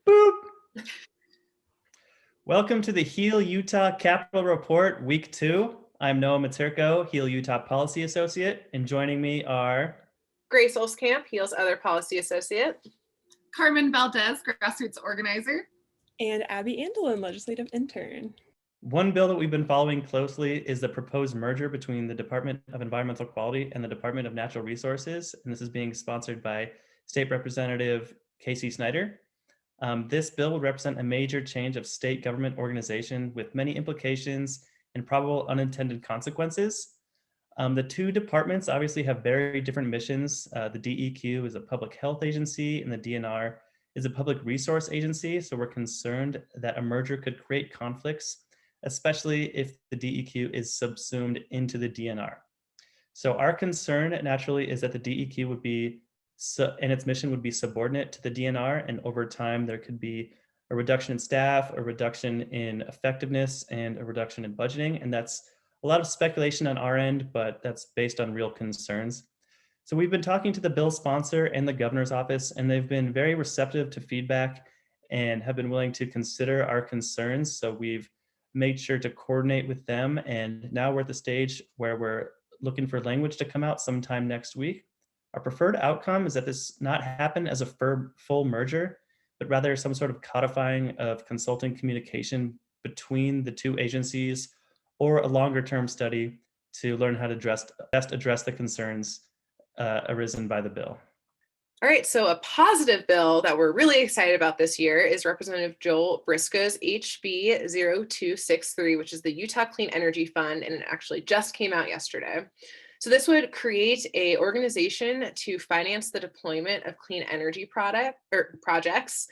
Boop. Welcome to the Heal Utah Capital Report, Week 2. I'm Noah Maturko, Heal Utah Policy Associate, and joining me are Grace Olskamp, HEAL's other policy associate. Carmen Valdez, grassroots organizer. And Abby Andelin, legislative intern. One bill that we've been following closely is the proposed merger between the Department of Environmental Quality and the Department of Natural Resources, and this is being sponsored by State Representative Casey Snyder. This bill would represent a major change of state government organization with many implications and probable unintended consequences. The two departments obviously have very different missions. The DEQ is a public health agency and the DNR is a public resource agency. So we're concerned that a merger could create conflicts, especially if the DEQ is subsumed into the DNR. So our concern naturally is that the DEQ would be and its mission would be subordinate to the DNR, and over time there could be a reduction in staff, a reduction in effectiveness, and a reduction in budgeting. And that's a lot of speculation on our end, but that's based on real concerns. So we've been talking to the bill sponsor and the governor's office, and they've been very receptive to feedback and have been willing to consider our concerns. So we've made sure to coordinate with them, and now we're at the stage where we're looking for language to come out sometime next week. Our preferred outcome is that this not happen as a full merger, but rather some sort of codifying of consulting communication between the two agencies, or a longer term study to learn how to best address the concerns arisen by the bill. All right, so a positive bill that we're really excited about this year is Representative Joel Briscoe's HB 0263, which is the Utah Clean Energy Fund, and it actually just came out yesterday. So this would create an organization to finance the deployment of clean energy projects,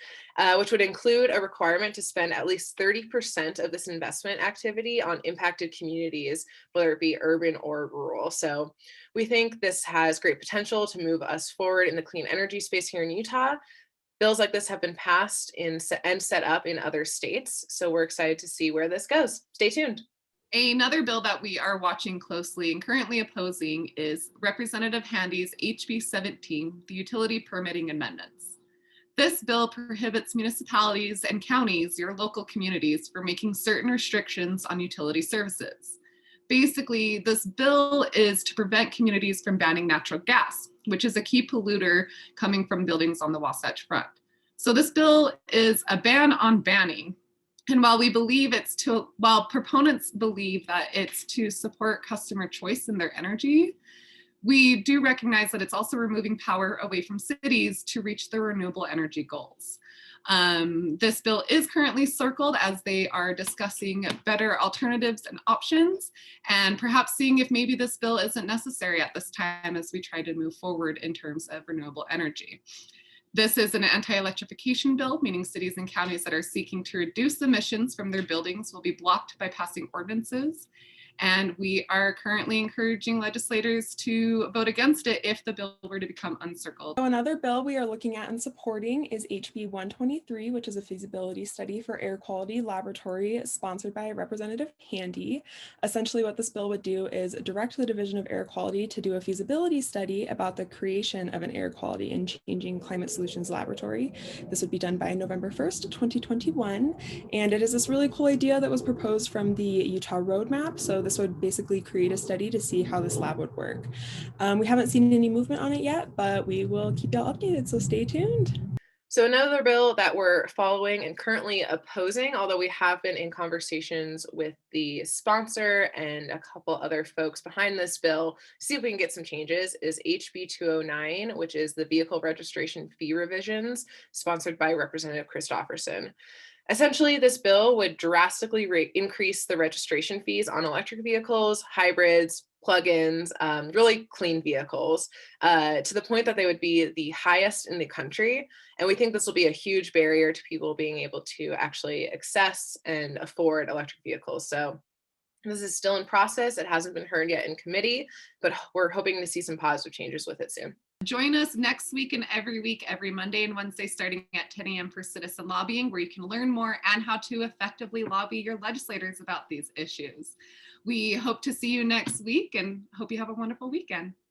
which would include a requirement to spend at least 30% of this investment activity on impacted communities, whether it be urban or rural. So we think this has great potential to move us forward in the clean energy space here in Utah. Bills like this have been passed and set up in other states. So we're excited to see where this goes. Stay tuned. Another bill that we are watching closely and currently opposing is Representative Handy's HB 17, the Utility Permitting Amendments. This bill prohibits municipalities and counties, your local communities, from making certain restrictions on utility services. Basically, this bill is to prevent communities from banning natural gas, which is a key polluter coming from buildings on the Wasatch Front. So this bill is a ban on banning. And while proponents believe that it's to support customer choice in their energy, we do recognize that it's also removing power away from cities to reach their renewable energy goals. This bill is currently circled as they are discussing better alternatives and options, and perhaps seeing if maybe this bill isn't necessary at this time as we try to move forward in terms of renewable energy. This is an anti-electrification bill, meaning cities and counties that are seeking to reduce emissions from their buildings will be blocked by passing ordinances. And we are currently encouraging legislators to vote against it if the bill were to become uncircled. So another bill we are looking at and supporting is HB 123, which is a feasibility study for air quality laboratory sponsored by Representative Handy. Essentially what this bill would do is direct the Division of Air Quality to do a feasibility study about the creation of an air quality and changing climate solutions laboratory. This would be done by November 1st, 2021. And it is this really cool idea that was proposed from the Utah Roadmap. So this would basically create a study to see how this lab would work. We haven't seen any movement on it yet, but we will keep y'all updated, so stay tuned. So another bill that we're following and currently opposing, although we have been in conversations with the sponsor and a couple other folks behind this bill to see if we can get some changes, is HB 209, which is the vehicle registration fee revisions sponsored by Representative Christopherson. Essentially, this bill would drastically increase the registration fees on electric vehicles, hybrids, plug-ins, really clean vehicles, to the point that they would be the highest in the country. And we think this will be a huge barrier to people being able to actually access and afford electric vehicles. So this is still in process. It hasn't been heard yet in committee, but we're hoping to see some positive changes with it soon. Join us next week and every week, every Monday and Wednesday, starting at 10 a.m. for citizen lobbying, where you can learn more and how to effectively lobby your legislators about these issues. We hope to see you next week and hope you have a wonderful weekend.